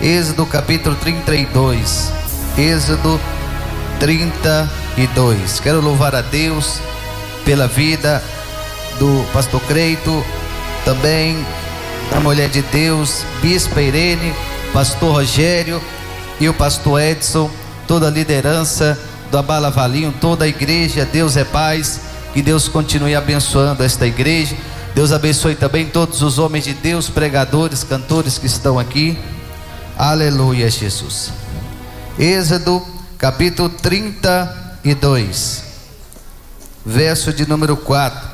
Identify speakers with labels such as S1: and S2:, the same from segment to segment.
S1: Êxodo capítulo 32. Êxodo 32. Quero louvar a Deus pela vida do pastor Creito, também da mulher de Deus, Bispa Irene, pastor Rogério e o pastor Edson, toda a liderança do Abala Valinho, toda a igreja. Deus é paz, que Deus continue abençoando esta igreja. Deus abençoe também todos os homens de Deus, pregadores, cantores que estão aqui. Aleluia, Jesus. Êxodo capítulo 32, verso de número 4.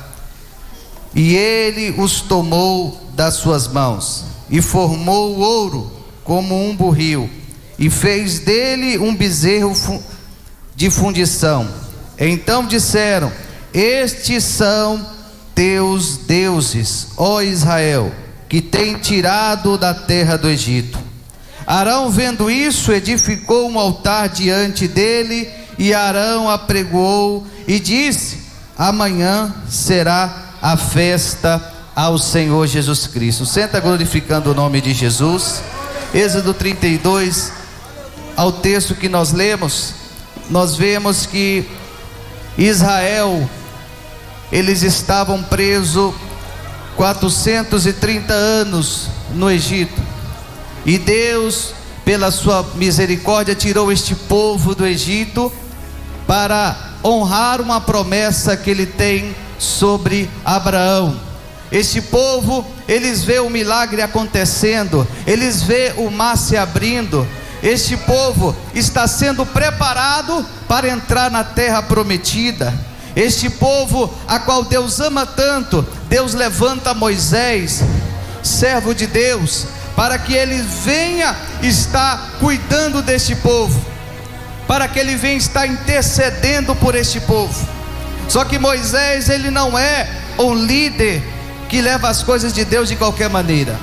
S1: E ele os tomou das suas mãos e formou o ouro como um burril e fez dele um bezerro de fundição. Então disseram: estes são teus deuses, ó Israel, que tem tirado da terra do Egito. Arão, vendo isso, edificou um altar diante dele, e Arão apregoou e disse: amanhã será a festa ao Senhor Jesus Cristo. Senta glorificando o nome de Jesus. Êxodo 32, ao texto que nós lemos, nós vemos que Israel, eles estavam presos 430 anos no Egito, e Deus, pela sua misericórdia, tirou este povo do Egito para honrar uma promessa que ele tem sobre Abraão. Este povo, eles vê o milagre acontecendo, eles vê o mar se abrindo. Este povo está sendo preparado para entrar na terra prometida. Este povo a qual Deus ama tanto, Deus levanta Moisés, servo de Deus, para que ele venha estar cuidando deste povo, para que ele venha estar intercedendo por este povo. Só que Moisés, ele não é um líder que leva as coisas de Deus de qualquer maneira.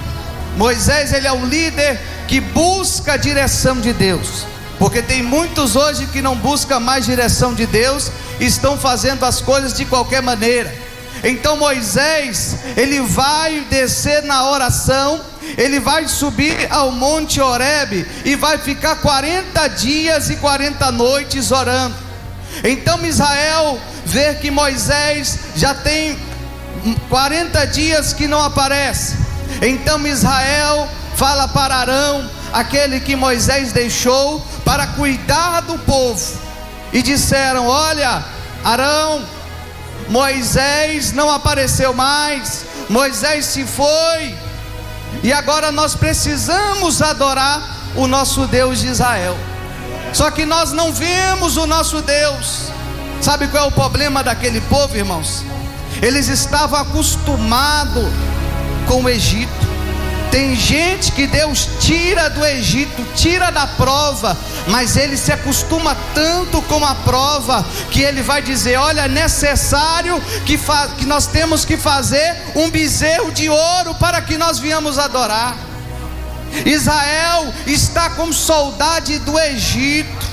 S1: Moisés, ele é um líder que busca a direção de Deus, porque tem muitos hoje que não buscam mais direção de Deus, estão fazendo as coisas de qualquer maneira. Então Moisés, ele vai descer na oração, ele vai subir ao monte Horebe e vai ficar 40 dias e 40 noites orando. Então Israel vê que Moisés já tem 40 dias que não aparece. Então Israel fala para Arão, aquele que Moisés deixou para cuidar do povo, e disseram: olha, Arão, Moisés não apareceu mais, Moisés se foi, e agora nós precisamos adorar o nosso Deus de Israel. Só que nós não vemos o nosso Deus. Sabe qual é o problema daquele povo, irmãos? Eles estavam acostumados com o Egito. Tem gente que Deus tira do Egito, tira da prova, mas ele se acostuma tanto com a prova, que ele vai dizer: olha, é necessário que nós temos que fazer um bezerro de ouro para que nós venhamos adorar. Israel está com saudade do Egito,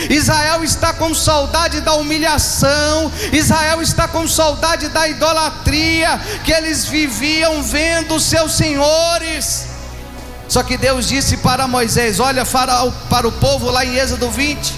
S1: Israel está com saudade da humilhação, Israel está com saudade da idolatria que eles viviam vendo os seus senhores. Só que Deus disse para Moisés: olha, para o povo lá em Êxodo 20,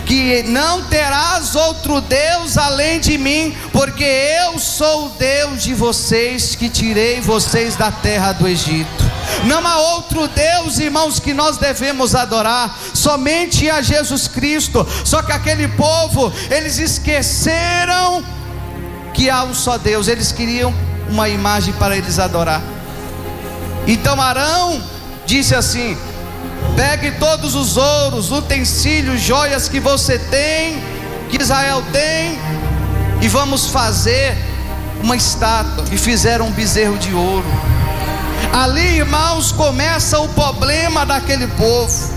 S1: que não terás outro Deus além de mim, porque eu sou o Deus de vocês, que tirei vocês da terra do Egito. Não há outro Deus, irmãos, que nós devemos adorar, somente a Jesus Cristo. Só que aquele povo, eles esqueceram que há um só Deus, eles queriam uma imagem para eles adorar. Então Arão disse assim: pegue todos os ouros, utensílios, joias que você tem, que Israel tem, e vamos fazer uma estátua. E fizeram um bezerro de ouro. Ali, irmãos, começa o problema daquele povo.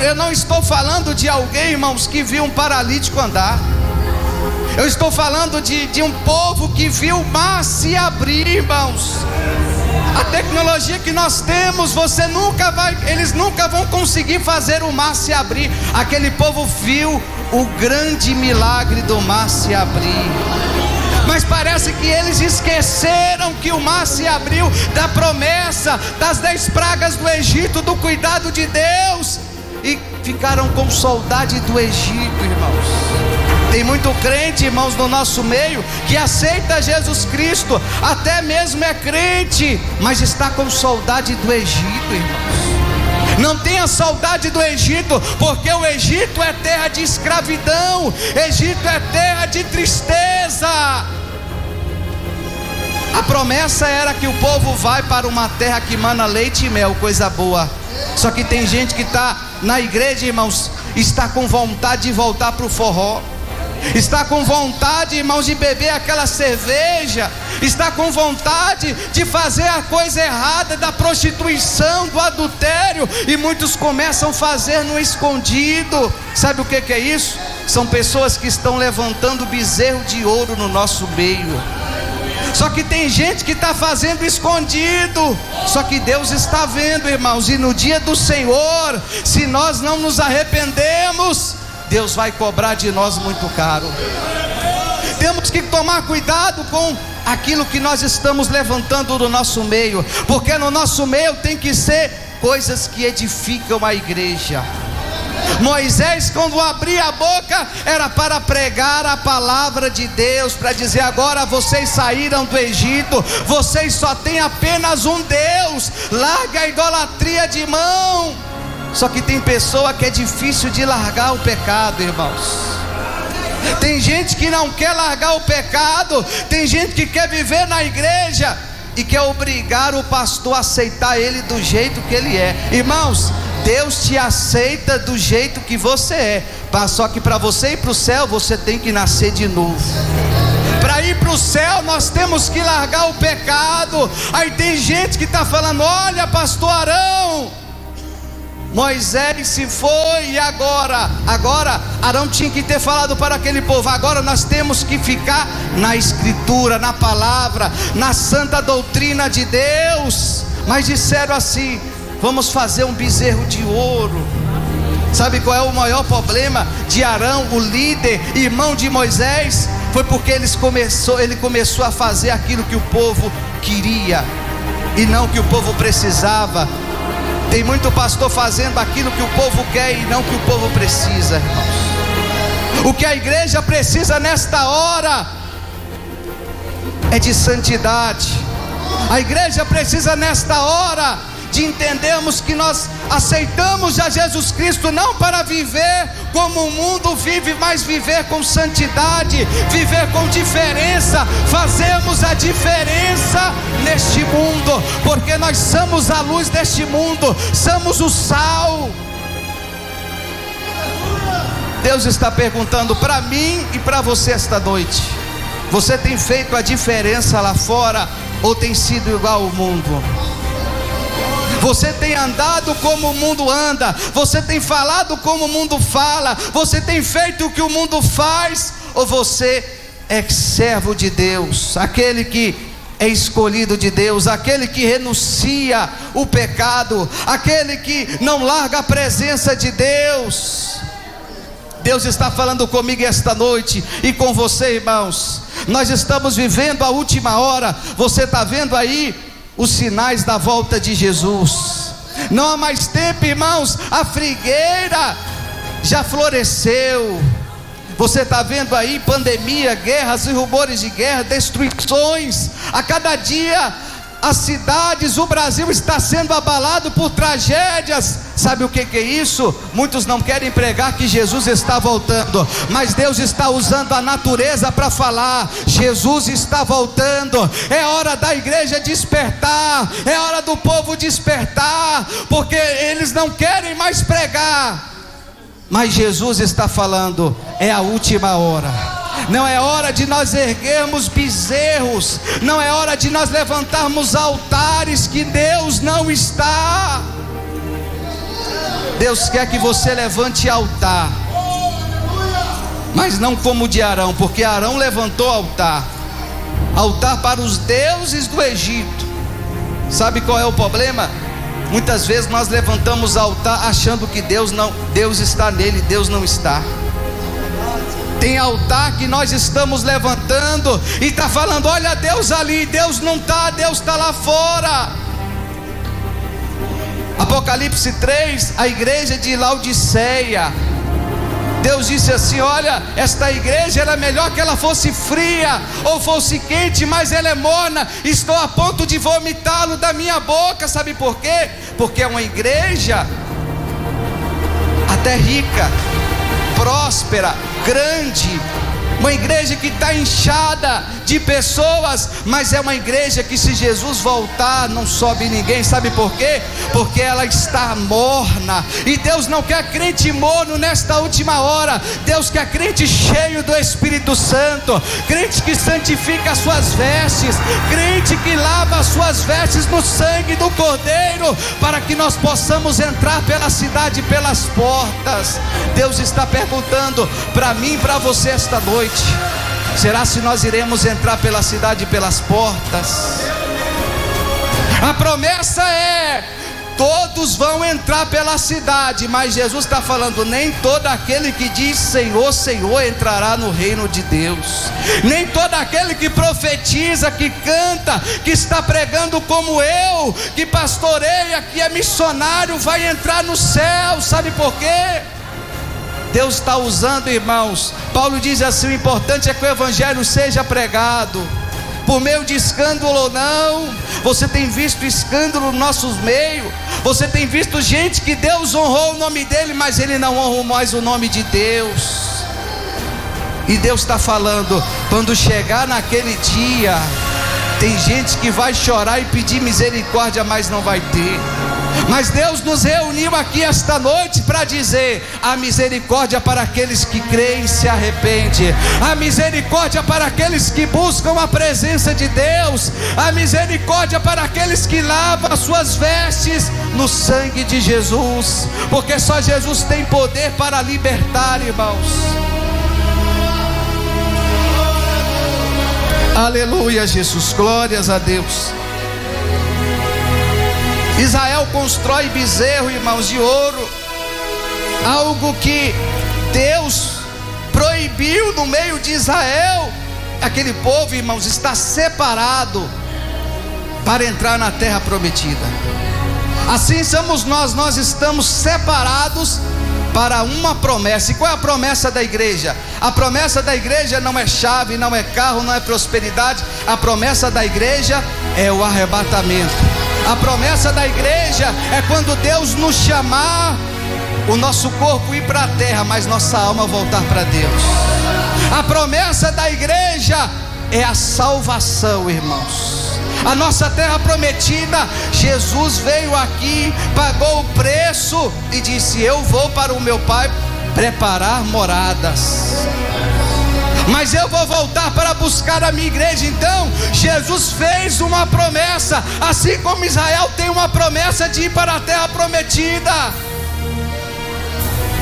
S1: Eu não estou falando de alguém, irmãos, que viu um paralítico andar. Eu estou falando de um povo que viu o mar se abrir, irmãos. A tecnologia que nós temos, eles nunca vão conseguir fazer o mar se abrir. Aquele povo viu o grande milagre do mar se abrir. Mas parece que eles esqueceram que o mar se abriu, da promessa, das 10 pragas do Egito, do cuidado de Deus, e ficaram com saudade do Egito, irmãos. Tem muito crente, irmãos, no nosso meio, que aceita Jesus Cristo, até mesmo é crente, mas está com saudade do Egito, irmãos. Não tenha saudade do Egito, porque o Egito é terra de escravidão, Egito é terra de tristeza. A promessa era que o povo vai para uma terra que mana leite e mel, coisa boa. Só que tem gente que está na igreja, irmãos, está com vontade de voltar para o forró, está com vontade, irmãos, de beber aquela cerveja, está com vontade de fazer a coisa errada, da prostituição, do adultério, e muitos começam a fazer no escondido. Sabe o que é isso? São pessoas que estão levantando bezerro de ouro no nosso meio. Só que tem gente que está fazendo escondido, só que Deus está vendo, irmãos, e no dia do Senhor, se nós não nos arrependemos, Deus vai cobrar de nós muito caro. Temos que tomar cuidado com aquilo que nós estamos levantando no nosso meio, porque no nosso meio tem que ser coisas que edificam a igreja. Moisés, quando abria a boca, era para pregar a palavra de Deus, para dizer: agora vocês saíram do Egito, vocês só têm apenas um Deus, larga a idolatria de mão. Só que tem pessoa que é difícil de largar o pecado, irmãos. Tem gente que não quer largar o pecado, tem gente que quer viver na igreja e quer obrigar o pastor a aceitar ele do jeito que ele é. Irmãos, Deus te aceita do jeito que você é, só que para você ir para o céu, você tem que nascer de novo. Para ir para o céu, nós temos que largar o pecado. Aí tem gente que está falando: olha, pastor Arão, Moisés se foi e agora Arão tinha que ter falado para aquele povo: agora nós temos que ficar na escritura, na palavra, na santa doutrina de Deus. Mas disseram assim: vamos fazer um bezerro de ouro. Sabe qual é o maior problema de Arão, o líder, irmão de Moisés? Foi porque ele começou a fazer aquilo que o povo queria e não que o povo precisava. Tem muito pastor fazendo aquilo que o povo quer e não que o povo precisa, irmãos. O que a igreja precisa nesta hora é de santidade. A igreja precisa nesta hora de entendermos que nós aceitamos a Jesus Cristo não para viver como o mundo vive, mas viver com santidade, viver com diferença. Fazemos a diferença neste mundo, porque nós somos a luz deste mundo, somos o sal. Deus está perguntando para mim e para você esta noite: você tem feito a diferença lá fora ou tem sido igual ao mundo? Você tem andado como o mundo anda? Você tem falado como o mundo fala? Você tem feito o que o mundo faz? Ou você é servo de Deus, aquele que é escolhido de Deus, aquele que renuncia o pecado, aquele que não larga a presença de Deus? Deus está falando comigo esta noite e com você, irmãos. Nós estamos vivendo a última hora. Você está vendo aí os sinais da volta de Jesus. Não há mais tempo, irmãos. A figueira já floresceu. Você está vendo aí pandemia, guerras e rumores de guerra, destruições. A cada dia as cidades, o Brasil está sendo abalado por tragédias. Sabe o que é isso? Muitos não querem pregar que Jesus está voltando, mas Deus está usando a natureza para falar: Jesus está voltando. É hora da igreja despertar, é hora do povo despertar, porque eles não querem mais pregar, mas Jesus está falando: é a última hora. Não é hora de nós erguermos bezerros, não é hora de nós levantarmos altares que Deus não está. Deus quer que você levante altar, mas não como o de Arão, porque Arão levantou altar para os deuses do Egito. Sabe qual é o problema? Muitas vezes nós levantamos altar achando que Deus está nele, Deus não está. Tem altar que nós estamos levantando e está falando: olha Deus ali. Deus não está, Deus está lá fora. Apocalipse 3, a igreja de Laodiceia, Deus disse assim: olha, esta igreja era melhor que ela fosse fria ou fosse quente, mas ela é morna, estou a ponto de vomitá-lo da minha boca. Sabe por quê? Porque é uma igreja até rica, próspera, grande, uma igreja que está inchada de pessoas, mas é uma igreja que, se Jesus voltar, não sobe ninguém. Sabe por quê? Porque ela está morna, e Deus não quer crente morno nesta última hora. Deus quer crente cheio do Espírito Santo, crente que santifica as suas vestes, crente que lava as suas vestes no sangue do Cordeiro, para que nós possamos entrar pela cidade, pelas portas. Deus está perguntando para mim e para você esta noite: será se nós iremos entrar pela cidade, pelas portas? A promessa é: todos vão entrar pela cidade, mas Jesus está falando: nem todo aquele que diz Senhor, Senhor entrará no reino de Deus. Nem todo aquele que profetiza, que canta, que está pregando como eu, que pastoreia, que é missionário, vai entrar no céu. Sabe por quê? Deus está usando, irmãos. Paulo diz assim: o importante é que o evangelho seja pregado, por meio de escândalo ou não. Você tem visto escândalo no nosso meio. Você tem visto gente que Deus honrou o nome dele, mas ele não honra mais o nome de Deus. E Deus está falando: quando chegar naquele dia, tem gente que vai chorar e pedir misericórdia, mas não vai ter. Mas Deus nos reuniu aqui esta noite para dizer: a misericórdia para aqueles que creem e se arrependem, a misericórdia para aqueles que buscam a presença de Deus, a misericórdia para aqueles que lavam as suas vestes no sangue de Jesus, porque só Jesus tem poder para libertar, irmãos. Aleluia, Jesus, glórias a Deus. Israel constrói bezerro, irmãos, de ouro, algo que Deus proibiu no meio de Israel. Aquele povo, irmãos, está separado para entrar na terra prometida. Assim somos nós, nós estamos separados para uma promessa. E qual é a promessa da igreja? A promessa da igreja não é chave, não é carro, não é prosperidade. A promessa da igreja é o arrebatamento. A promessa da igreja é quando Deus nos chamar, o nosso corpo ir para a terra, mas nossa alma voltar para Deus. A promessa da igreja é a salvação, irmãos. A nossa terra prometida, Jesus veio aqui, pagou o preço e disse: eu vou para o meu Pai preparar moradas, mas eu vou voltar para buscar a minha igreja. Então Jesus fez uma promessa, assim como Israel tem uma promessa de ir para a terra prometida.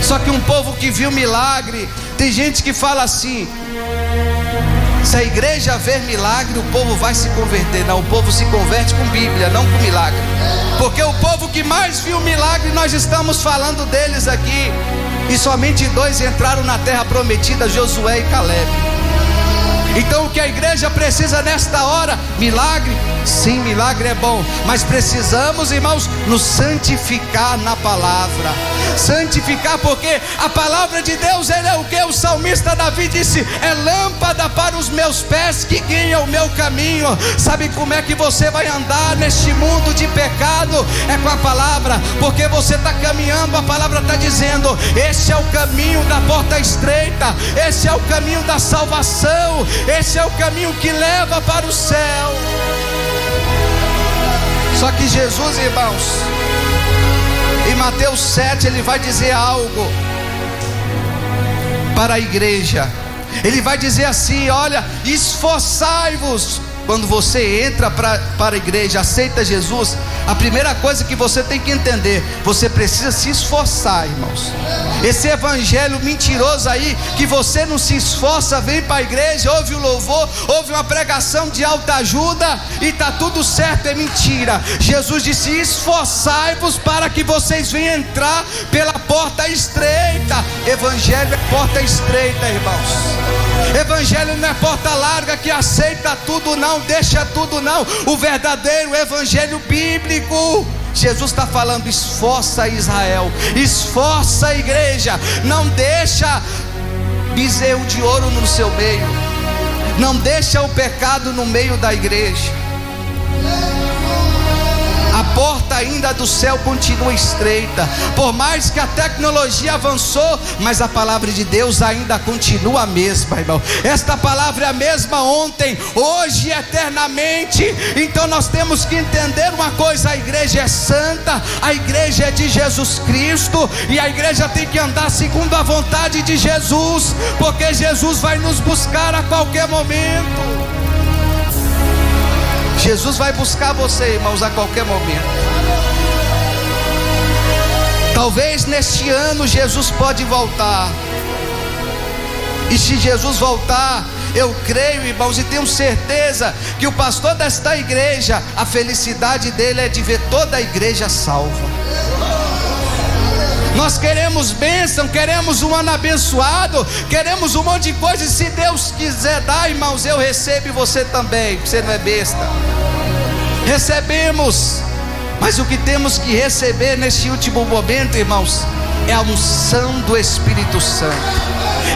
S1: Só que um povo que viu milagre, tem gente que fala assim: se a igreja ver milagre, o povo vai se converter. Não, o povo se converte com Bíblia, não com milagre. Porque o povo que mais viu milagre, nós estamos falando deles aqui. E somente 2 entraram na terra prometida: Josué e Caleb. Então o que a igreja precisa nesta hora? Milagre? Sim, milagre é bom, mas precisamos, irmãos, nos santificar na palavra. Santificar, porque a palavra de Deus, ele é o que? O salmista Davi disse: é lâmpada para os meus pés, que guia o meu caminho. Sabe como é que você vai andar neste mundo de pecado? É com a palavra, porque você está caminhando, a palavra está dizendo: esse é o caminho da porta estreita, esse é o caminho da salvação, esse é o caminho que leva para o céu. Só que Jesus, irmãos, em Mateus 7, ele vai dizer algo para a igreja. Ele vai dizer assim: olha, esforçai-vos. Quando você entra para a igreja, aceita Jesus, a primeira coisa que você tem que entender: você precisa se esforçar, irmãos. Esse evangelho mentiroso aí, que você não se esforça, vem para a igreja, ouve o louvor, ouve uma pregação de autoajuda e está tudo certo, é mentira. Jesus disse: esforçai-vos para que vocês venham entrar pela porta estreita. Evangelho é porta estreita, irmãos. Evangelho não é porta larga que aceita tudo, não, deixa tudo, não. O verdadeiro evangelho bíblico. Jesus está falando: esforça Israel, esforça a igreja, não deixa bezerro de ouro no seu meio, não deixa o pecado no meio da igreja. A porta ainda do céu continua estreita, por mais que a tecnologia avançou, mas a palavra de Deus ainda continua a mesma, irmão. Esta palavra é a mesma ontem, hoje e eternamente. Então nós temos que entender uma coisa: a igreja é santa, a igreja é de Jesus Cristo, e a igreja tem que andar segundo a vontade de Jesus, porque Jesus vai nos buscar a qualquer momento. Jesus vai buscar você, irmãos, a qualquer momento. Talvez neste ano Jesus pode voltar. E se Jesus voltar, eu creio, irmãos, e tenho certeza que o pastor desta igreja, a felicidade dele é de ver toda a igreja salva. Nós queremos bênção, queremos um ano abençoado, queremos um monte de coisa, e se Deus quiser dar, irmãos, eu recebo, e você também, você não é besta. Recebemos, mas o que temos que receber neste último momento, irmãos, é a unção do Espírito Santo.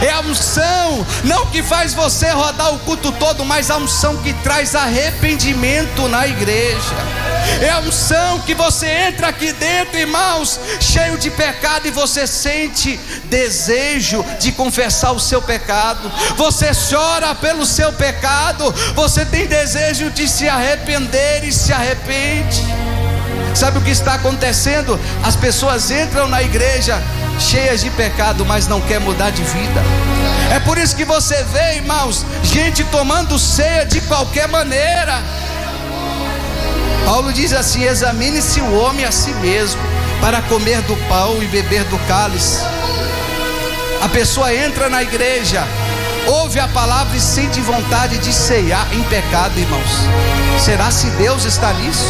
S1: É a unção, não que faz você rodar o culto todo, mas a unção que traz arrependimento na igreja. É a unção que você entra aqui dentro, irmãos, cheio de pecado, e você sente desejo de confessar o seu pecado. Você chora pelo seu pecado, você tem desejo de se arrepender e se arrepende. Sabe o que está acontecendo? As pessoas entram na igreja cheias de pecado, mas não quer mudar de vida. É por isso que você vê, irmãos, gente tomando ceia de qualquer maneira. Paulo diz assim: examine-se o homem a si mesmo, para comer do pão e beber do cálice. A pessoa entra na igreja, ouve a palavra e sente vontade de ceiar em pecado, irmãos. Será se Deus está nisso?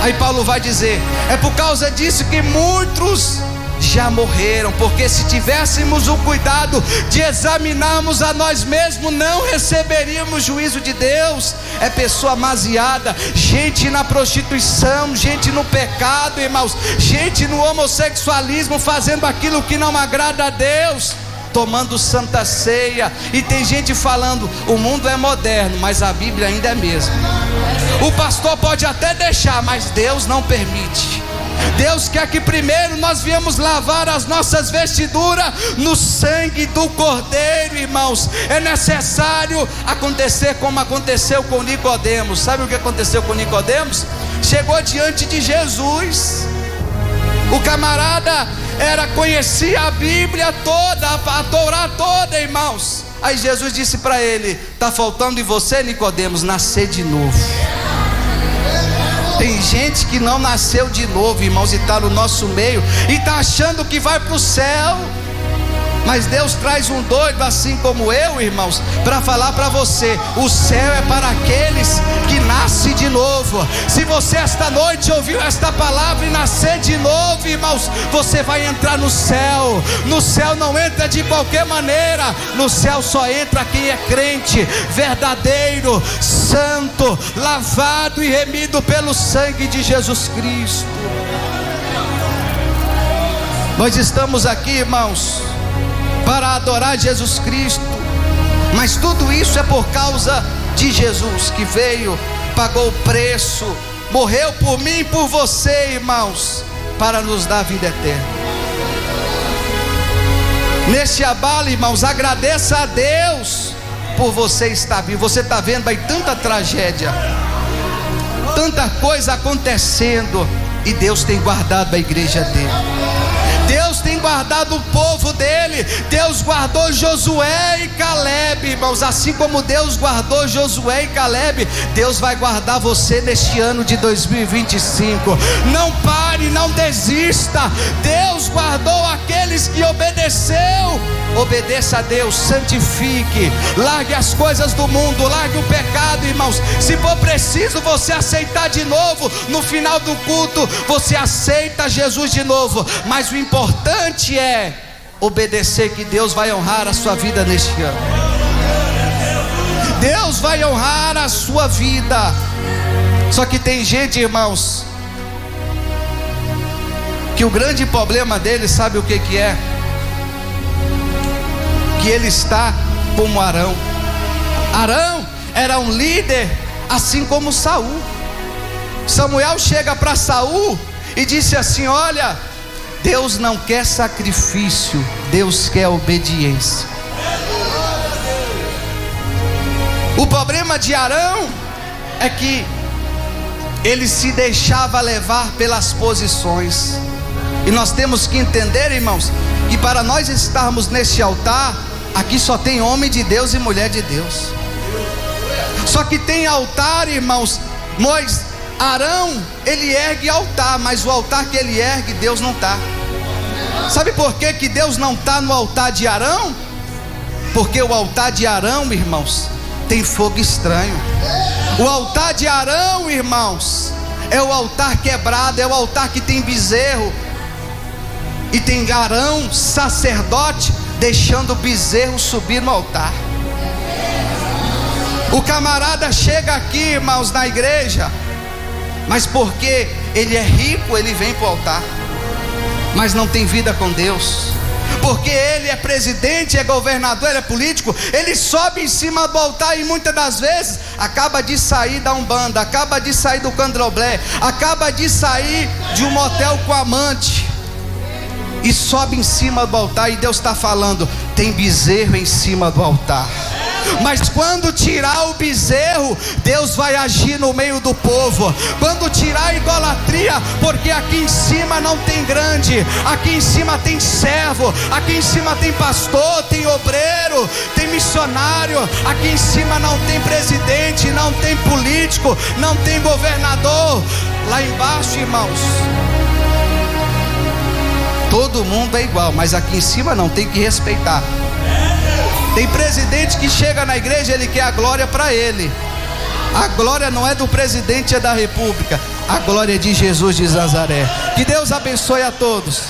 S1: Aí Paulo vai dizer: é por causa disso que muitos já morreram, porque se tivéssemos o cuidado de examinarmos a nós mesmos, não receberíamos juízo de Deus. É pessoa amaziada, gente na prostituição, gente no pecado, irmãos, gente no homossexualismo, fazendo aquilo que não agrada a Deus, tomando santa ceia. E tem gente falando: o mundo é moderno, mas a Bíblia ainda é a mesma. O pastor pode até deixar, mas Deus não permite. Deus quer que primeiro nós viemos lavar as nossas vestiduras no sangue do Cordeiro, irmãos. É necessário acontecer como aconteceu com Nicodemos. Sabe o que aconteceu com Nicodemos? Chegou diante de Jesus. O camarada conhecia a Bíblia toda, a Torá toda, irmãos. Aí Jesus disse para ele: está faltando em você, Nicodemos, nascer de novo. Tem gente que não nasceu de novo, irmãos, e está no nosso meio, e está achando que vai para o céu. Mas Deus traz um doido assim como eu, irmãos, para falar para você: o céu é para aqueles que nascem de novo. Se você esta noite ouviu esta palavra e nascer de novo, irmãos, você vai entrar no céu. No céu não entra de qualquer maneira, no céu só entra quem é crente, verdadeiro, santo, lavado e remido pelo sangue de Jesus Cristo. Nós estamos aqui, irmãos, para adorar Jesus Cristo, mas tudo isso é por causa de Jesus, que veio, pagou o preço, morreu por mim e por você, irmãos, para nos dar vida eterna. Neste abalo, irmãos, agradeça a Deus por você estar vivo. Você está vendo aí tanta tragédia, tanta coisa acontecendo, e Deus tem guardado a igreja dele. Deus tem guardado o povo dele. Deus guardou Josué e Caleb, irmãos. Assim como Deus guardou Josué e Caleb, Deus vai guardar você neste ano de 2025. Não pare, não desista. Deus guardou aqueles que obedeceu. Obedeça a Deus, santifique, largue as coisas do mundo, largue o pecado, irmãos. Se for preciso você aceitar de novo, no final do culto você aceita Jesus de novo. Mas o importante é obedecer, que Deus vai honrar a sua vida neste ano. Deus vai honrar a sua vida. Só que tem gente, irmãos, que o grande problema dele, sabe o que é? Que ele está como Arão. Arão era um líder, assim como Saul. Samuel chega para Saul e disse assim: olha, Deus não quer sacrifício, Deus quer obediência. O problema de Arão é que ele se deixava levar pelas posições. E nós temos que entender, irmãos, que para nós estarmos neste altar, aqui só tem homem de Deus e mulher de Deus. Só que tem altar, irmãos. Arão, ele ergue altar, mas o altar que ele ergue, Deus não está. Sabe por que Deus não está no altar de Arão? Porque o altar de Arão, irmãos, tem fogo estranho. O altar de Arão, irmãos, é o altar quebrado, é o altar que tem bezerro. E tem Arão, sacerdote, deixando o bezerro subir no altar. O camarada chega aqui, irmãos, na igreja, mas porque ele é rico, ele vem para o altar, mas não tem vida com Deus. Porque ele é presidente, é governador, ele é político, ele sobe em cima do altar e muitas das vezes acaba de sair da Umbanda, acaba de sair do Candomblé, acaba de sair de um motel com amante, e sobe em cima do altar, e Deus está falando: tem bezerro em cima do altar. Mas quando tirar o bezerro, Deus vai agir no meio do povo. Quando tirar a idolatria, porque aqui em cima não tem grande, aqui em cima tem servo, aqui em cima tem pastor, tem obreiro, tem missionário, aqui em cima não tem presidente, não tem político, não tem governador. Lá embaixo, irmãos, todo mundo é igual, mas aqui em cima não, tem que respeitar. Tem presidente que chega na igreja, ele quer a glória para ele. A glória não é do presidente, é da república. A glória é de Jesus de Nazaré. Que Deus abençoe a todos.